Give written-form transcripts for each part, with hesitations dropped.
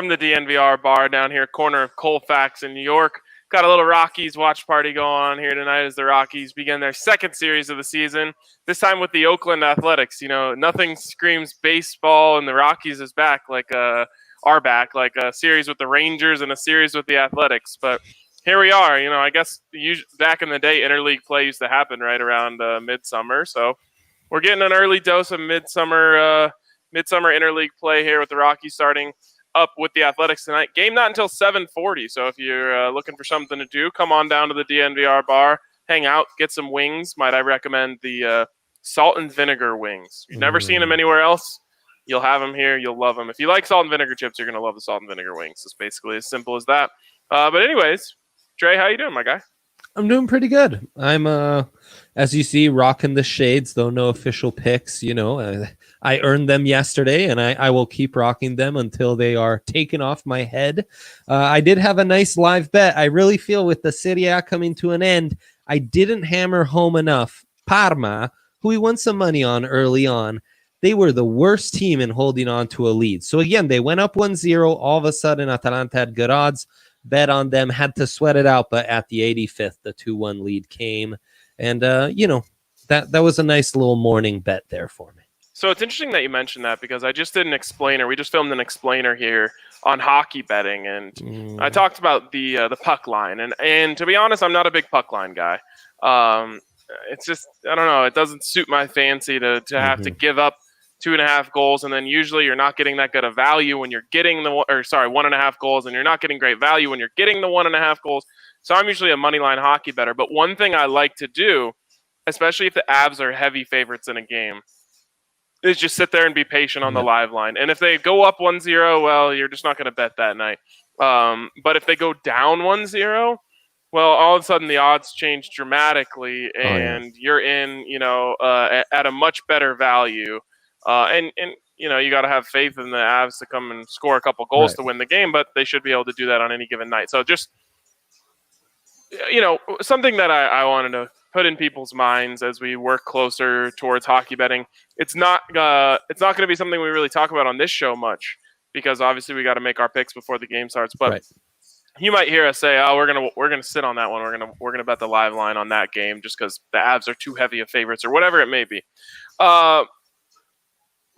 from the DNVR bar down here, corner of Colfax in New York. Got a little Rockies watch party going on here tonight as the Rockies begin their second series of the season, this time with the Oakland Athletics. You know, nothing screams baseball, and the Rockies is back like a series with the Rangers and a series with the Athletics. But here we are. You know, I guess back in the day, interleague play used to happen right around midsummer. So we're getting an early dose of midsummer interleague play here with the Rockies starting up with the Athletics tonight. Game not until 7:40. So if you're looking for something to do, come on down to the DNVR bar, hang out, get some wings. Might I recommend the salt and vinegar wings? You've never seen them anywhere else. You'll have them here. You'll love them. If you like salt and vinegar chips, you're going to love the salt and vinegar wings. It's basically as simple as that. But anyways, Dre, how you doing, my guy? I'm doing pretty good. I'm, as you see, rocking the shades, though no official picks. You know, I earned them yesterday, and I will keep rocking them until they are taken off my head. I did have a nice live bet. I really feel with the Serie A coming to an end, I didn't hammer home enough Parma, who we won some money on early on. They were the worst team in holding on to a lead. So again, they went up 1-0. All of a sudden, Atalanta had good odds. Bet on them, had to sweat it out, but at the 85th, the 2-1 lead came. And, you know, that was a nice little morning bet there for me. So it's interesting that you mentioned that because I just did an explainer. We just filmed an explainer here on hockey betting, and I talked about the puck line. And to be honest, I'm not a big puck line guy. It's just, I don't know, it doesn't suit my fancy to have to give up 2.5 goals, and then usually you're not getting that good of value when you're getting 1.5 goals, and you're not getting great value when you're getting the 1.5 goals. So I'm usually a money line hockey better. But one thing I like to do, especially if the Avs are heavy favorites in a game, is just sit there and be patient on the live line. And if they go up 1-0, well, you're just not going to bet that night. But if they go down 1-0, well, all of a sudden the odds change dramatically, and you're in, you know, at a much better value. And you know, you got to have faith in the Avs to come and score a couple goals to win the game, but they should be able to do that on any given night. So just, you know, something that I wanted to put in people's minds as we work closer towards hockey betting. It's not going to be something we really talk about on this show much, because obviously we got to make our picks before the game starts. But you might hear us say, "Oh, we're gonna sit on that one. We're gonna bet the live line on that game just because the Avs are too heavy of favorites," or whatever it may be.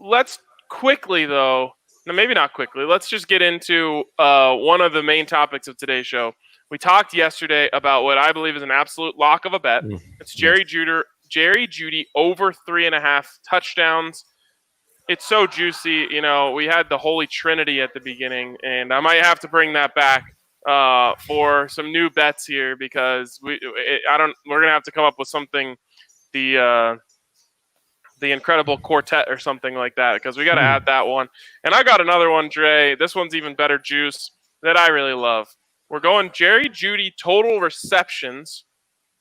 Let's quickly, though, no, maybe not quickly. Let's just get into one of the main topics of today's show. We talked yesterday about what I believe is an absolute lock of a bet. It's Jerry Jeudy over 3.5 touchdowns. It's so juicy. You know, we had the Holy Trinity at the beginning, and I might have to bring that back for some new bets here, because we're gonna have to come up with something. The Incredible Quartet or something like that, because we got to add that one. And I got another one, Dre. This one's even better juice that I really love. We're going Jerry Jeudy total receptions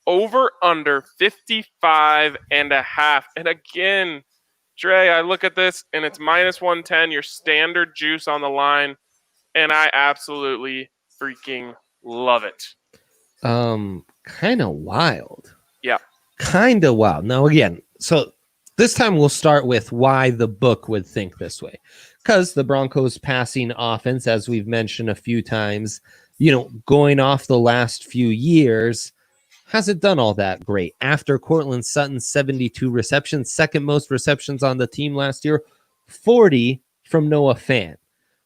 over under 55.5. And again, Dre, I look at this and it's -110, your standard juice on the line, and I absolutely freaking love it. Kind of wild. Yeah. Kind of wild. Now again, so this time we'll start with why the book would think this way. Because the Broncos passing offense, as we've mentioned a few times, you know, going off the last few years, hasn't done all that great. After Cortland Sutton's 72 receptions, second most receptions on the team last year, 40 from Noah Fant,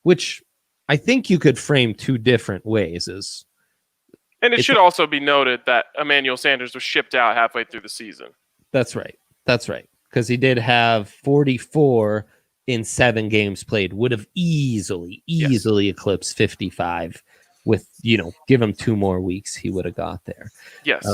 which I think you could frame two different ways. And it should also be noted that Emmanuel Sanders was shipped out halfway through the season. That's right. Because he did have 44 in 7 games played, would have easily eclipsed 55 with, you know, give him 2 more weeks, he would have got there. Yes.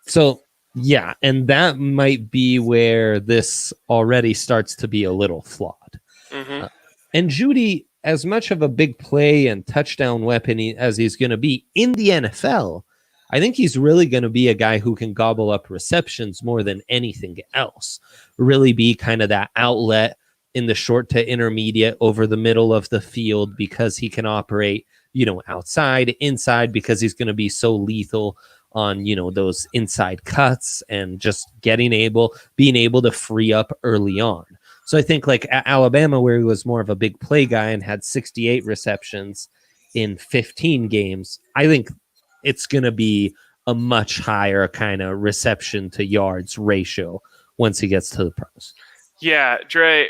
So, yeah, and that might be where this already starts to be a little flawed. And Jeudy, as much of a big play and touchdown weapon as he's going to be in the NFL, I think he's really going to be a guy who can gobble up receptions more than anything else. Really be kind of that outlet in the short to intermediate over the middle of the field, because he can operate, you know, outside, inside, because he's going to be so lethal on, you know, those inside cuts and just being able to free up early on. So I think like Alabama, where he was more of a big play guy and had 68 receptions in 15 games, I think it's going to be a much higher kind of reception to yards ratio once he gets to the pros. Yeah, Dre,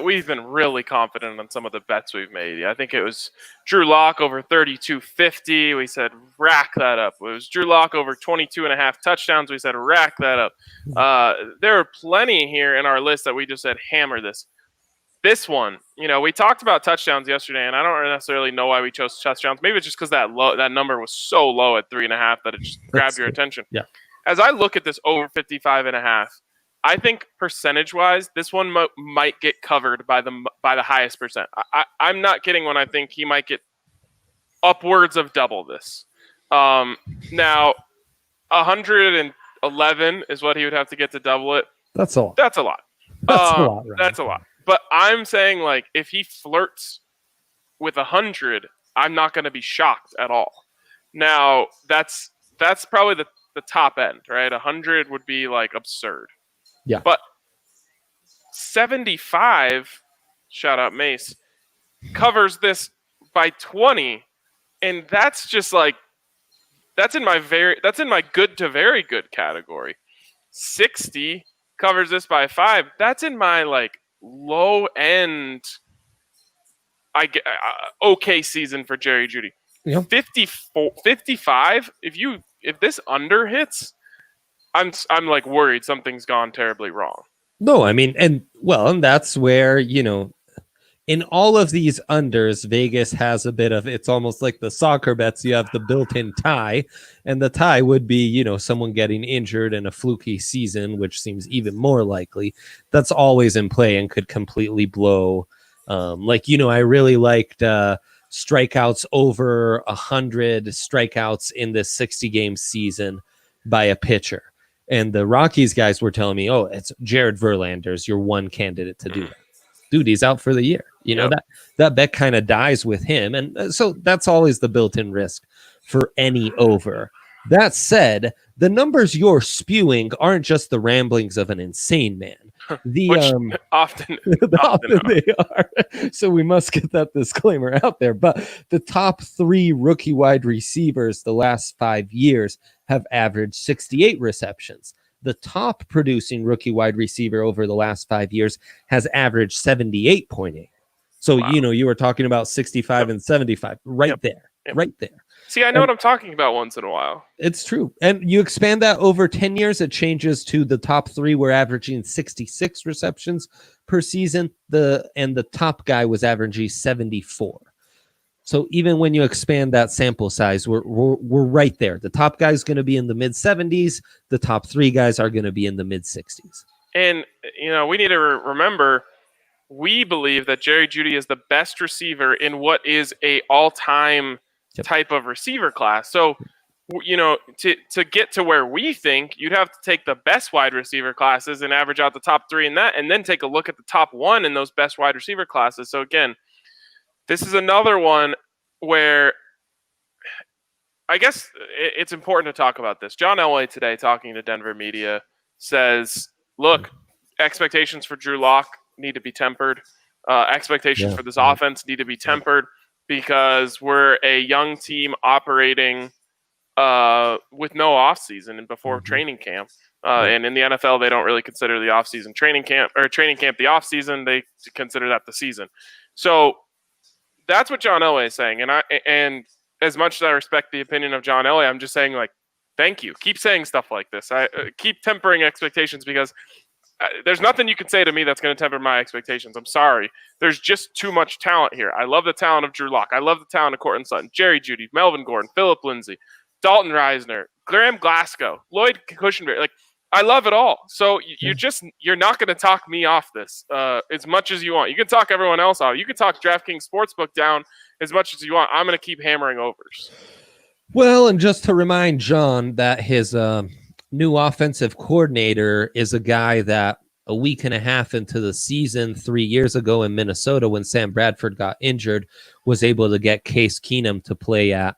we've been really confident on some of the bets we've made. I think it was Drew Lock over 32.50. We said rack that up. It was Drew Lock over 22.5 touchdowns. We said rack that up. There are plenty here in our list that we just said hammer this. This one, we talked about touchdowns yesterday, and I don't necessarily know why we chose touchdowns. Maybe it's just because that number was so low at 3.5 that it just grabbed your attention. Yeah. As I look at this over 55.5, I think percentage-wise, this one might get covered by the highest percent. I'm not kidding when I think he might get upwards of double this. Now, 111 is what he would have to get to double it. That's a lot. That's a lot. That's a lot. Right? That's a lot. But I'm saying, like, if he flirts with 100, I'm not going to be shocked at all. Now, that's probably the top end, right? 100 would be, like, absurd. Yeah. But 75, shout out Mace, covers this by 20, and that's just like that's in my good to very good category. 60 covers this by 5. That's in my like low end okay season for Jerry Jeudy. Yep. 55, if this under hits, I'm like worried something's gone terribly wrong. No, I mean, and that's where, in all of these unders, Vegas has a bit of, it's almost like the soccer bets. You have the built-in tie, and the tie would be, someone getting injured in a fluky season, which seems even more likely. That's always in play and could completely blow. I really liked strikeouts over 100 strikeouts in this 60-game season by a pitcher. And the Rockies guys were telling me, oh, it's Jared Verlander's your one candidate to do that. Dude, he's out for the year. That bet kind of dies with him. And so that's always the built-in risk for any over. That said, the numbers you're spewing aren't just the ramblings of an insane man. Which often they are. So we must get that disclaimer out there. But the top 3 rookie wide receivers the last 5 years have averaged 68 receptions. The top producing rookie wide receiver over the last 5 years has averaged 78.8. So, wow. You were talking about 65 and 75 right there. See, I know what I'm talking about once in a while. It's true. And you expand that over 10 years, it changes to the top 3 were averaging 66 receptions per season. And the top guy was averaging 74. So even when you expand that sample size, we're right there. The top guy's going to be in the mid 70s. The top 3 guys are going to be in the mid 60s. And, we need to remember, we believe that Jerry Jeudy is the best receiver in what is a all-time type of receiver class. So, to get to where we think, you'd have to take the best wide receiver classes and average out the top 3 in that, and then take a look at the top 1 in those best wide receiver classes. So again, this is another one where I guess it's important to talk about this. John Elway today, talking to Denver media, says, look, expectations for Drew Lock need to be tempered. Expectations for this offense need to be tempered because we're a young team operating with no offseason and before training camp. And in the NFL, they don't really consider the offseason training camp the offseason. They consider that the season. So that's what John Elway is saying. And as much as I respect the opinion of John Elway, I'm just saying, like, thank you. Keep saying stuff like this. I keep tempering expectations because there's nothing you can say to me that's going to temper my expectations. I'm sorry. There's just too much talent here. I love the talent of Drew Lock. I love the talent of Courtland Sutton, Jerry Jeudy, Melvin Gordon, Phillip Lindsay, Dalton Reisner, Graham Glasgow, Lloyd Cushenberry. Like, I love it all. So you're not going to talk me off this as much as you want. You can talk everyone else off. You can talk DraftKings Sportsbook down as much as you want. I'm going to keep hammering overs. Well, and just to remind John that his new offensive coordinator is a guy that a week and a half into the season 3 years ago in Minnesota, when Sam Bradford got injured, was able to get Case Keenum to play at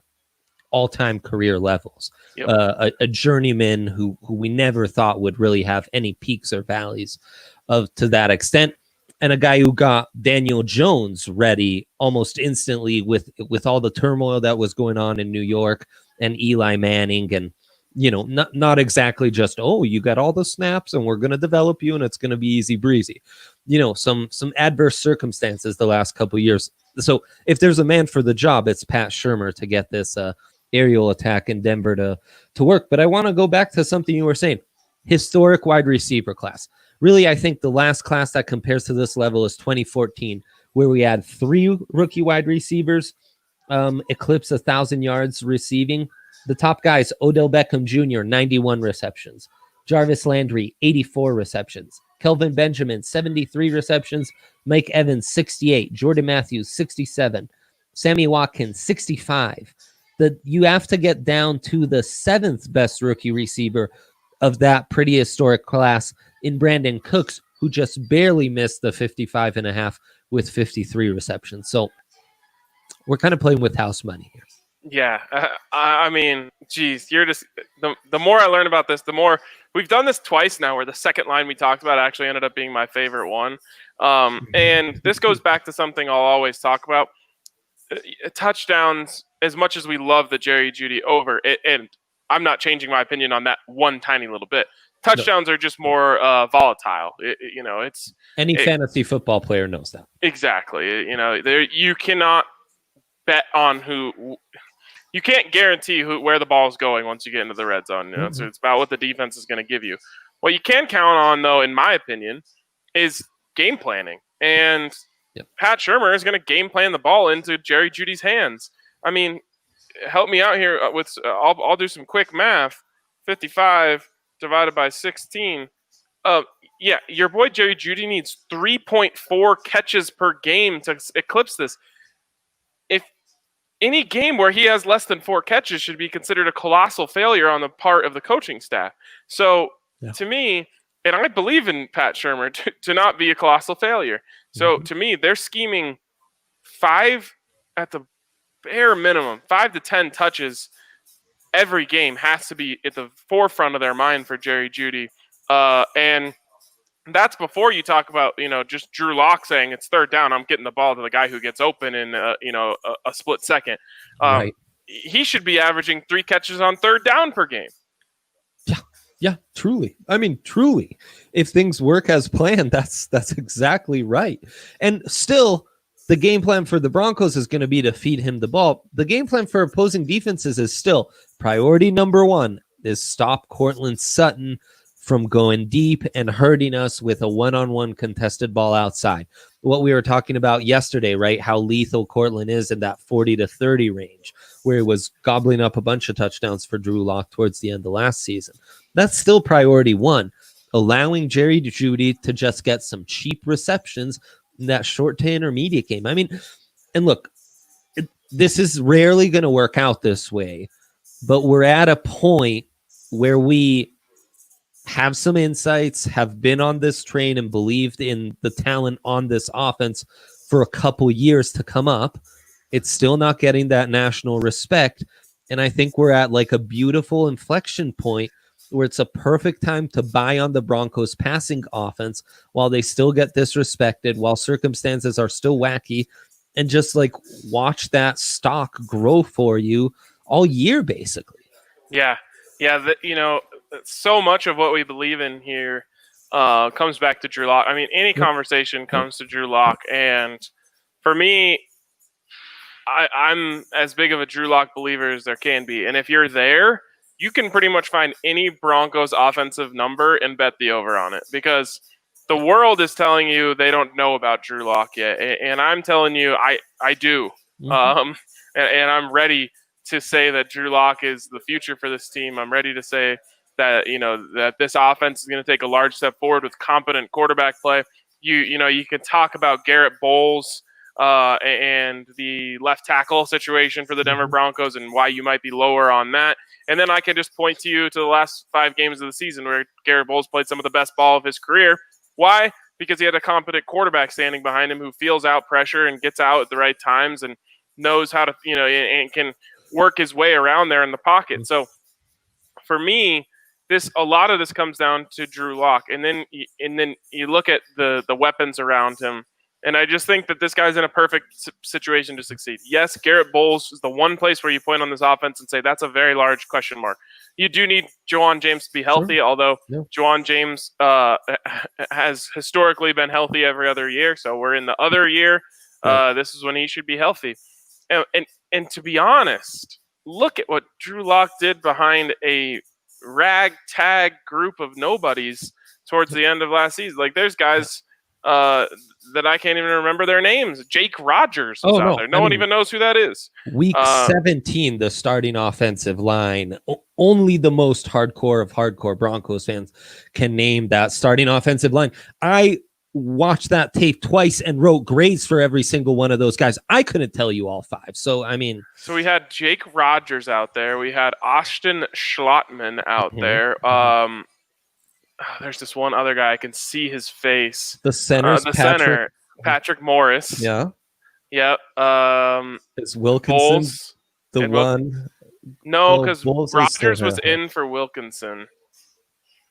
all-time career levels. Yep. A journeyman who we never thought would really have any peaks or valleys. to that extent. And a guy who got Daniel Jones ready almost instantly with all the turmoil that was going on in New York and Eli Manning, and not exactly just, oh, you got all the snaps and we're going to develop you and it's going to be easy breezy. Some adverse circumstances the last couple of years. So if there's a man for the job, it's Pat Shurmur to get this aerial attack in Denver to work. But I want to go back to something you were saying. Historic wide receiver class. Really, I think the last class that compares to this level is 2014, where we had 3 rookie wide receivers eclipse 1,000 yards receiving. The top guys: Odell Beckham Jr., 91 receptions. Jarvis Landry, 84 receptions. Kelvin Benjamin, 73 receptions. Mike Evans, 68. Jordan Matthews, 67. Sammy Watkins, 65. You have to get down to the 7th best rookie receiver of that pretty historic class in Brandon Cooks, who just barely missed the 55.5 with 53 receptions. So we're kind of playing with house money here. Yeah, I mean, geez, you're just the more I learn about this, the more we've done this twice now, where the second line we talked about actually ended up being my favorite one. And this goes back to something I'll always talk about: touchdowns. As much as we love the Jerry Jeudy over, and I'm not changing my opinion on that one tiny little bit. Touchdowns are just more volatile. It's any fantasy football player knows that. Exactly. You cannot bet on who. You can't guarantee where the ball is going once you get into the red zone. So it's about what the defense is going to give you. What you can count on, though, in my opinion, is game planning. And Pat Shurmur is going to game plan the ball into Jerry Jeudy's hands. I mean, help me out here with. I'll do some quick math. 55 divided by 16. Your boy Jerry Jeudy needs 3.4 catches per game to eclipse this. If any game where he has less than 4 catches should be considered a colossal failure on the part of the coaching staff. So to me, and I believe in Pat Shurmur to not be a colossal failure. So to me, they're scheming 5 at the bare minimum, 5 to 10 touches every game has to be at the forefront of their mind for Jerry Jeudy. And that's before you talk about, just Drew Lock saying it's third down, I'm getting the ball to the guy who gets open in, a split second. Right. He should be averaging 3 catches on third down per game. Yeah, truly. I mean, truly. If things work as planned, that's exactly right. And still, the game plan for the Broncos is going to be to feed him the ball. The game plan for opposing defenses is still priority number 1 is stop Courtland Sutton from going deep and hurting us with a one-on-one contested ball outside. What we were talking about yesterday, right? How lethal Courtland is in that 40 to 30 range, where he was gobbling up a bunch of touchdowns for Drew Lock towards the end of last season. That's still priority 1, allowing Jerry Jeudy to just get some cheap receptions in that short to intermediate game. I mean, and look, this is rarely going to work out this way, but we're at a point where we have some insights, have been on this train and believed in the talent on this offense for a couple years to come up. It's still not getting that national respect. And I think we're at like a beautiful inflection point where it's a perfect time to buy on the Broncos passing offense while they still get disrespected, while circumstances are still wacky, and just like watch that stock grow for you all year, basically. Yeah. So much of what we believe in here comes back to Drew Lock. I mean, any conversation comes to Drew Lock. And for me, I'm as big of a Drew Lock believer as there can be. And if you're there, you can pretty much find any Broncos offensive number and bet the over on it, because the world is telling you they don't know about Drew Lock yet. And I'm telling you, I do. And I'm ready to say that Drew Lock is the future for this team. I'm ready to say that, that this offense is going to take a large step forward with competent quarterback play. You can talk about Garrett Bowles and the left tackle situation for the Denver Broncos and why you might be lower on that. And then I can just point to you to the last 5 games of the season where Garrett Bowles played some of the best ball of his career. Why? Because he had a competent quarterback standing behind him who feels out pressure and gets out at the right times and knows how to, and can work his way around there in the pocket. So for me, a lot of this comes down to Drew Lock, and then you look at the weapons around him, and I just think that this guy's in a perfect situation to succeed. Yes, Garrett Bowles is the one place where you point on this offense and say that's a very large question mark. You do need Juwan James to be healthy, although Juwan James has historically been healthy every other year, so we're in the other year. This is when he should be healthy. And to be honest, look at what Drew Lock did behind a ragtag group of nobodies towards the end of last season. Like, there's guys that I can't even remember their names. Jake Rogers was out there. No one even knows who that is. Week 17, the starting offensive line, only the most hardcore of hardcore Broncos fans can name that starting offensive line. I watched that tape twice and wrote grades for every single one of those guys. I couldn't tell you all five. So, I mean. So we had Jake Rogers out there. We had Austin Schlottman out there. There's this one other guy. I can see his face. The center, Patrick Morris. Yeah. Yep. Is Wilkinson Bowles, the one? No, because Rogers was in for Wilkinson.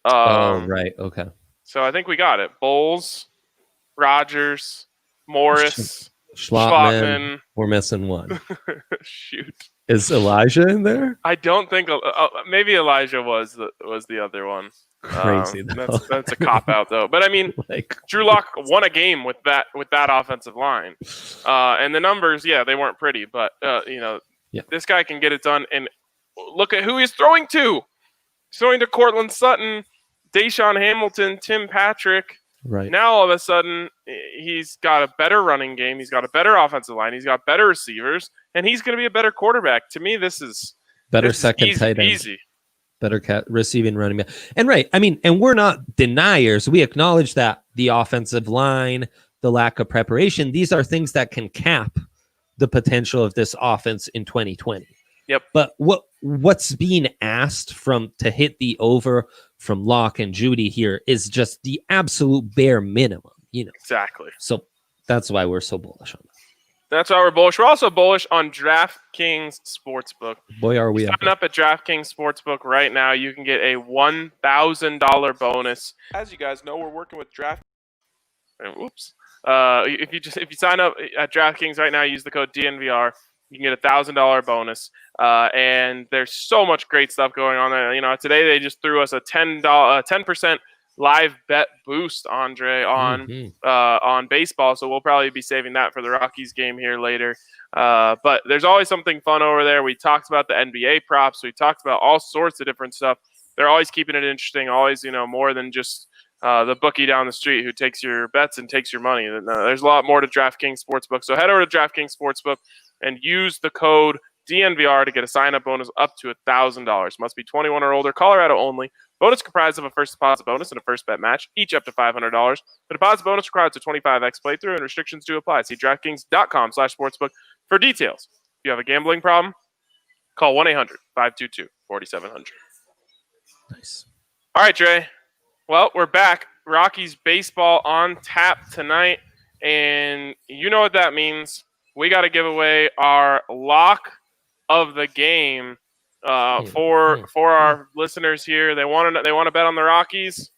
Right. Okay. So I think we got it. Bowles, Rogers, Morris, Schlottman. We're missing one. Shoot. Is Elijah in there? I don't think. Maybe Elijah was the other one. Crazy. That's a cop out though. But I mean, Drew Lock won a game with that offensive line, and the numbers, they weren't pretty, but this guy can get it done. And look at who he's throwing to. He's throwing to Cortland Sutton, Deshaun Hamilton, Tim Patrick. Right. Now all of a sudden he's got a better running game. He's got a better offensive line. He's got better receivers, and he's going to be a better quarterback. To me, this is better second tight end. Easy. Better receiving running back. And right, I mean, and we're not deniers. We acknowledge that the offensive line, the lack of preparation, these are things that can cap the potential of this offense in 2020. Yep. But what's being asked to hit the over from Locke and Jeudy here is just the absolute bare minimum, Exactly. So that's why we're so bullish on that. That's why we're bullish. We're also bullish on DraftKings Sportsbook. Boy, are we. Sign up at DraftKings Sportsbook right now. You can get a $1,000 bonus. As you guys know, we're working with Oops. If you sign up at DraftKings right now, use the code DNVR. You can get a $1,000 bonus. And there's so much great stuff going on there. Today they just threw us a 10% live bet boost, Andre, on baseball. So we'll probably be saving that for the Rockies game here later. But there's always something fun over there. We talked about the NBA props. We talked about all sorts of different stuff. They're always keeping it interesting. Always, more than just the bookie down the street who takes your bets and takes your money. There's a lot more to DraftKings Sportsbook. So head over to DraftKings Sportsbook and use the code DNVR to get a sign-up bonus up to $1,000. Must be 21 or older. Colorado only. Bonus comprised of a first deposit bonus and a first bet match, each up to $500. The deposit bonus requires a 25x playthrough, and restrictions do apply. See DraftKings.com/sportsbook for details. If you have a gambling problem, call 1-800-522-4700. Nice. All right, Dre. Well, we're back. Rockies baseball on tap tonight, and you know what that means. We got to give away our lock of the game for our listeners here. They want to bet on the Rockies.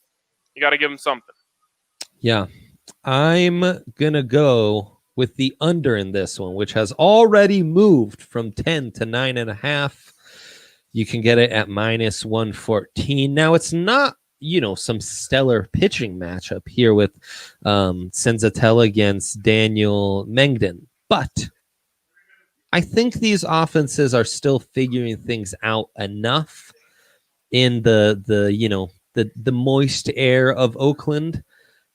You got to give them something. Yeah, I'm gonna go with the under in this one, which has already moved from 10 to 9.5. You can get it at -114. Now it's not some stellar pitching matchup here with Senzatella against Daniel Mengden, but I think these offenses are still figuring things out enough in the moist air of Oakland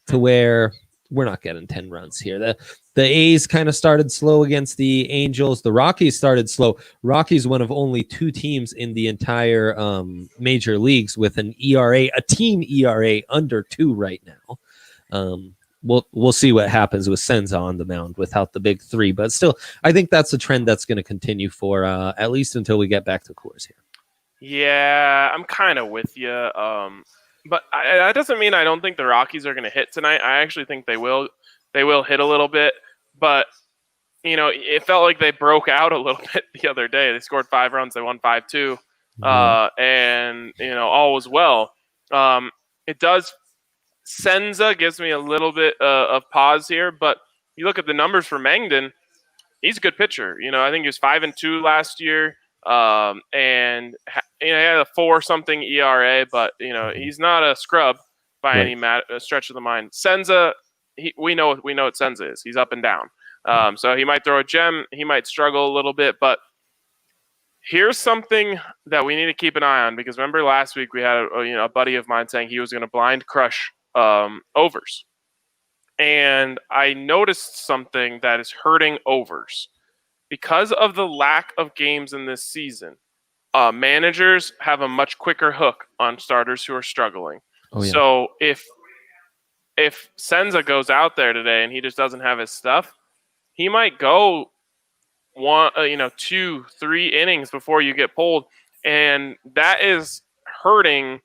to where we're not getting 10 runs here. The A's kind of started slow against the Angels. The Rockies started slow. Rockies, one of only two teams in the entire major leagues with an ERA, a team ERA under 2 right now. We'll see what happens with Senza on the mound without the big 3, but still, I think that's a trend that's going to continue for at least until we get back to Coors here. Yeah, I'm kind of with you. But that doesn't mean I don't think the Rockies are going to hit tonight. I actually think they will. They will hit a little bit, but it felt like they broke out a little bit the other day. They scored 5 runs. They won 5-2. and all was well. It does. Senza gives me a little bit of pause here, but you look at the numbers for Mangden, he's a good pitcher. I think he was 5-2 last year, and he had a 4-something ERA, but he's not a scrub by any stretch of the mind. Senza, we know what Senza is. He's up and down. So he might throw a gem, he might struggle a little bit, but here's something that we need to keep an eye on, because remember last week we had a buddy of mine saying he was going to blind crush overs. And I noticed something that is hurting overs. Because of the lack of games in this season, managers have a much quicker hook on starters who are struggling. Oh, yeah. So if Senza goes out there today and he just doesn't have his stuff, he might go 2-3 innings before you get pulled, and that is hurting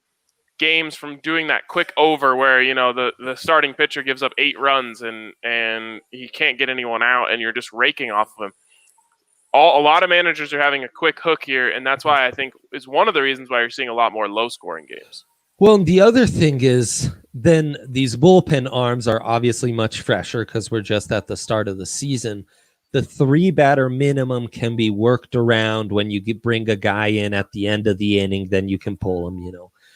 games from doing that quick over where the starting pitcher gives up 8 runs and he can't get anyone out, and you're just raking off of him. A lot of managers are having a quick hook here, and that's why I think is one of the reasons why you're seeing a lot more low-scoring games. Well, and the other thing is then these bullpen arms are obviously much fresher because we're just at the start of the season. The 3-batter minimum can be worked around when you bring a guy in at the end of the inning, then you can pull him,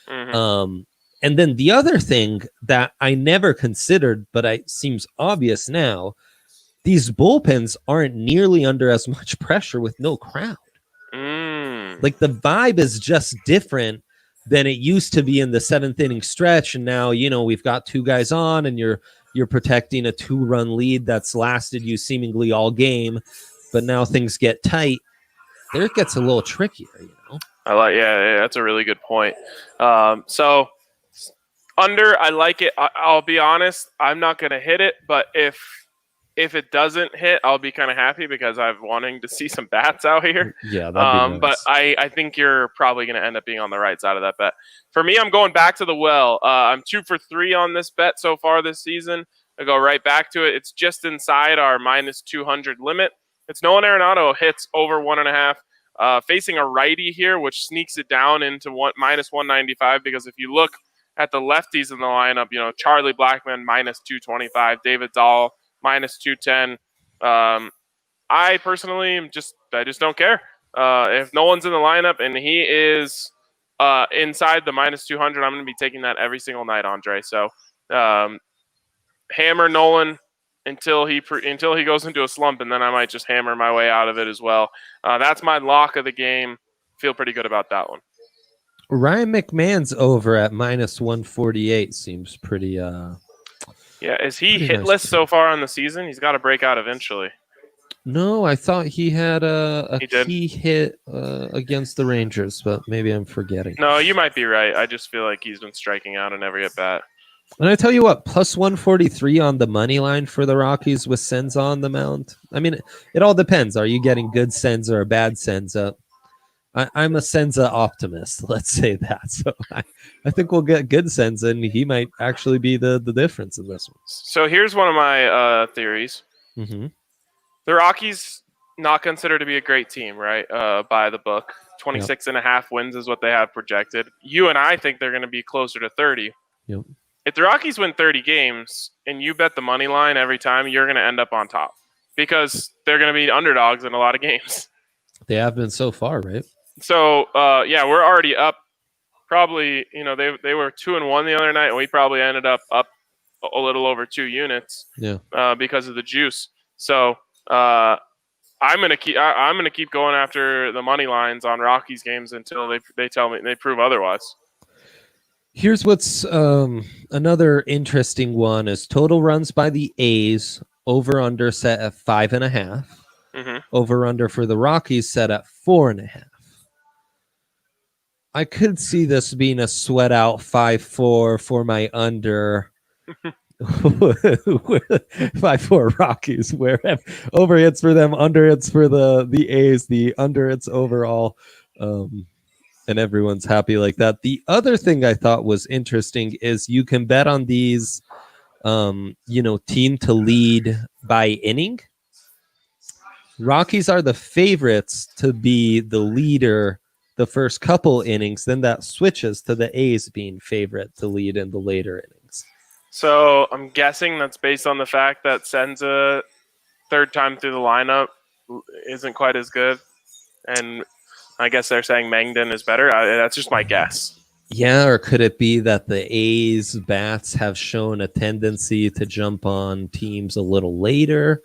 Mm-hmm. And then the other thing that I never considered, but it seems obvious now, these bullpens aren't nearly under as much pressure with no crowd. Like the vibe is just different than it used to be in the 7th inning stretch. And now, we've got 2 guys on and you're protecting a 2-run lead that's lasted you seemingly all game, but now things get tight. There it gets a little trickier, Yeah, that's a really good point. So under, I like it. I'll be honest, I'm not going to hit it, but if it doesn't hit, I'll be kind of happy because I'm wanting to see some bats out here. Yeah, that'd be nice. But I think you're probably going to end up being on the right side of that bet. For me, I'm going back to the well. I'm 2 for 3 on this bet so far this season. I go right back to it. It's just inside our minus 200 limit. It's Nolan Arenado hits over 1.5, facing a righty here, which sneaks it down into minus 195. Because if you look at the lefties in the lineup, Charlie Blackmon minus 225, David Dahl minus 210. I personally I just don't care. If no one's in the lineup and he is inside the minus 200, I'm going to be taking that every single night, Andre. So hammer Nolan until he goes into a slump, and then I might just hammer my way out of it as well. That's my lock of the game. Feel pretty good about that one. Ryan McMahon's over at minus 148 seems pretty. Yeah, is he hitless so far on the season? He's got to break out eventually. No, I thought he had a key hit against the Rangers, but maybe I'm forgetting. No, you might be right. I just feel like he's been striking out in every at-bat. And I tell you what, plus 143 on the money line for the Rockies with Senza on the mound. I mean, it all depends. Are you getting good Senza or bad Senza? I'm a Senza optimist, let's say that. So I think we'll get good Senza, and he might actually be the difference in this one. So here's one of my theories. Mm-hmm. The Rockies not considered to be a great team, right? By the book. 26.5 wins is what they have projected. You and I think they're going to be closer to 30. Yep. If the Rockies win 30 games and you bet the money line every time, you're going to end up on top because they're going to be underdogs in a lot of games. They have been so far, right? So, we're already up. Probably, they were 2-1 the other night, and we probably ended up a little over 2 units. Yeah. Because of the juice. So, I'm gonna keep going after the money lines on Rockies games until they tell me they prove otherwise. Here's what's another interesting one is total runs by the A's over under set at 5.5. Mm-hmm. Over under for the Rockies set at 4.5. I could see this being a sweat out 5-4 for my under. 5-4 Rockies, where over hits for them, under hits for the A's, the under hits overall, and everyone's happy like that. The other thing I thought was interesting is you can bet on these, team to lead by inning. Rockies are the favorites to be the leader the first couple innings, then that switches to the A's being favorite to lead in the later innings. So I'm guessing that's based on the fact that Senza, third time through the lineup, isn't quite as good. And I guess they're saying Mangden is better. That's just my guess. Yeah, or could it be that the A's bats have shown a tendency to jump on teams a little later?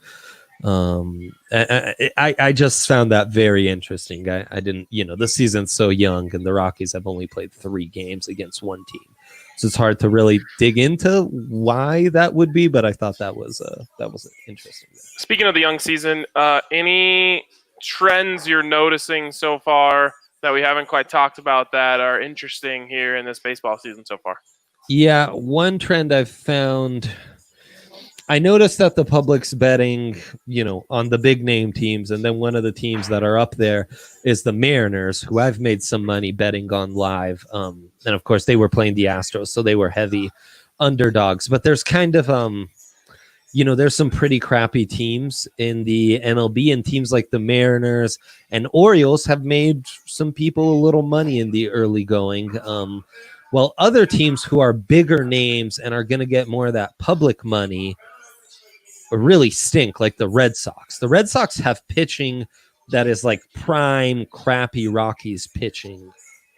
I just found that very interesting. I didn't, the season's so young, and the Rockies have only played 3 games against one team, so it's hard to really dig into why that would be. But I thought that was interesting. Speaking of the young season, any trends you're noticing so far that we haven't quite talked about that are interesting here in this baseball season so far? Yeah, one trend I've found, I noticed that the public's betting, on the big name teams, and then one of the teams that are up there is the Mariners, who I've made some money betting on live. And of course, they were playing the Astros, so they were heavy underdogs. But there's kind of, there's some pretty crappy teams in the MLB, and teams like the Mariners and Orioles have made some people a little money in the early going. While other teams who are bigger names and are going to get more of that public money really stink, like the Red Sox. The Red Sox have pitching that is like prime crappy Rockies pitching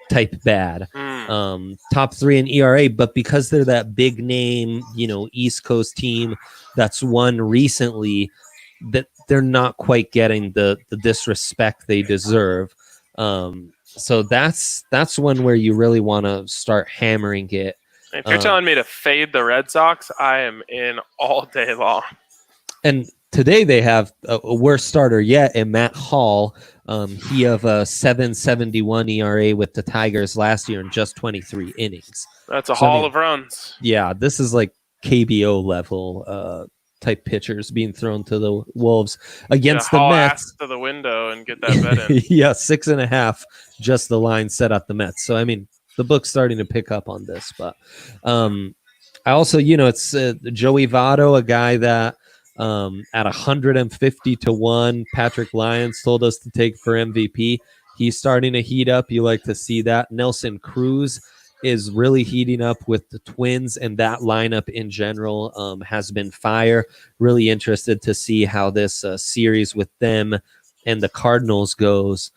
type bad. Top 3 in ERA, but because they're that big name, East Coast team that's won recently, that they're not quite getting the disrespect they deserve. So that's one where you really want to start hammering it. If you're telling me to fade the Red Sox, I am in all day long. And today they have a worse starter yet in Matt Hall. He have a 7.71 ERA with the Tigers last year in just 23 innings. That's a haul of runs. Yeah, this is like KBO level type pitchers being thrown to the Wolves against the Mets. To the window and get that bet in. Yeah, 6.5, just the line set at the Mets. So I mean, the book's starting to pick up on this, but I also, it's Joey Votto, a guy that at 150 to 1, Patrick Lyons told us to take for MVP. He's starting to heat up. You like to see that. Nelson Cruz is really heating up with the Twins, and that lineup in general has been fire. Really interested to see how this series with them and the Cardinals goes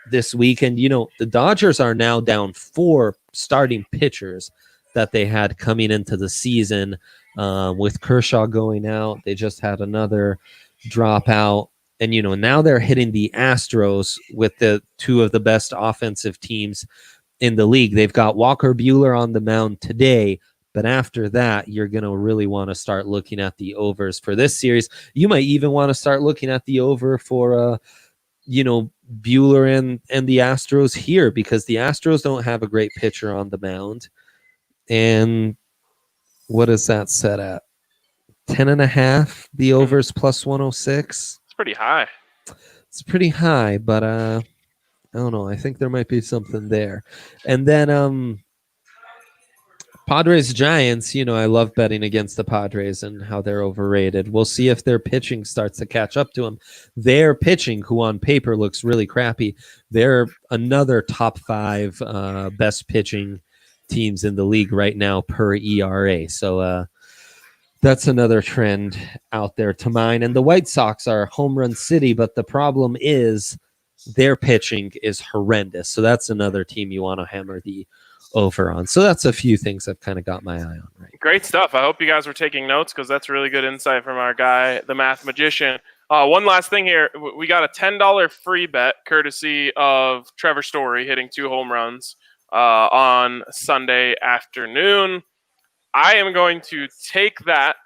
this weekend. The Dodgers are now down 4 starting pitchers that they had coming into the season. With Kershaw going out, they just had another dropout. And, now they're hitting the Astros with the 2 of the best offensive teams in the league. They've got Walker Buehler on the mound today, but after that, you're going to really want to start looking at the overs for this series. You might even want to start looking at the over for, Buehler and the Astros here, because the Astros don't have a great pitcher on the mound. And what is that set at? 10.5. The overs plus 106. It's pretty high. It's pretty high, but I don't know. I think there might be something there. And then Padres Giants, I love betting against the Padres and how they're overrated. We'll see if their pitching starts to catch up to them. Their pitching, who on paper looks really crappy, they're another top 5 best pitching teams in the league right now per ERA. So that's another trend out there to mine. And the White Sox are home run city, but the problem is their pitching is horrendous. So that's another team you want to hammer the over on. So that's a few things I've kind of got my eye on. Right. Great stuff. I hope you guys were taking notes, because that's really good insight from our guy, the math magician. One last thing here. We got a $10 free bet courtesy of Trevor Story hitting 2 home runs on Sunday afternoon. I am going to take that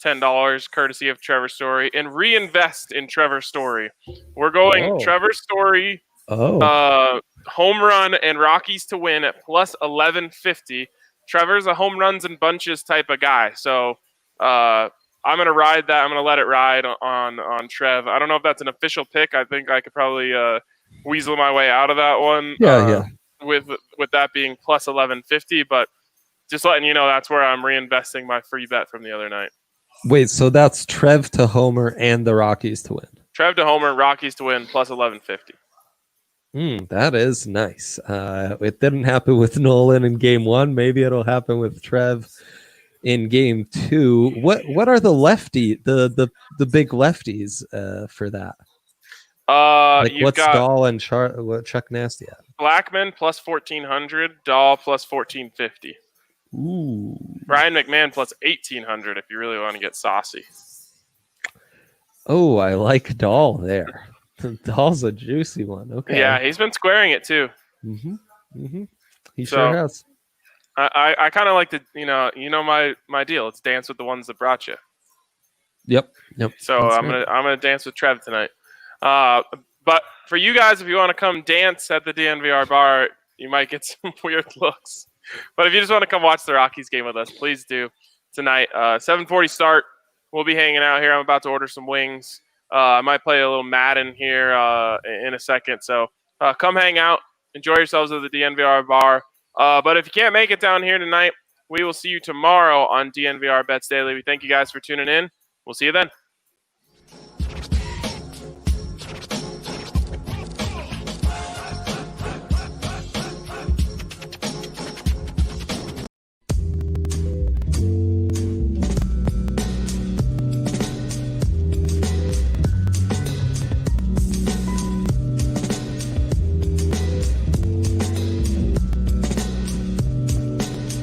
$10 courtesy of Trevor Story and reinvest in Trevor Story. We're going Trevor Story home run and Rockies to win at plus 1150. Trevor's a home runs and bunches type of guy. So I'm going to ride that. I'm going to let it ride on Trev. I don't know if that's an official pick. I think I could probably weasel my way out of that one. Yeah. With that being plus 1150, but just letting you know that's where I'm reinvesting my free bet from the other night. Wait, so that's Trev to homer and the Rockies to win. Trev to homer, Rockies to win plus 1150. That is nice. It didn't happen with Nolan in game 1. Maybe it'll happen with Trev in game 2. What are the big lefties for that? You've What's got Dahl and Chuck Nasty at? Blackman plus 1400, Dahl plus 1450. Ooh. Ryan McMahon plus 1800 if you really want to get saucy. Oh, I like Dahl there. Dahl's a juicy one. Okay. Yeah, he's been squaring it too. He sure has. I kind of like to, my deal. It's dance with the ones that brought you. Yep. So I'm gonna dance with Trev tonight. But for you guys, if you want to come dance at the DNVR bar, you might get some weird looks. But if you just want to come watch the Rockies game with us, please do tonight. 7:40 start. We'll be hanging out here. I'm about to order some wings. I might play a little Madden here in a second. So come hang out. Enjoy yourselves at the DNVR bar. But if you can't make it down here tonight, we will see you tomorrow on DNVR Bets Daily. We thank you guys for tuning in. We'll see you then.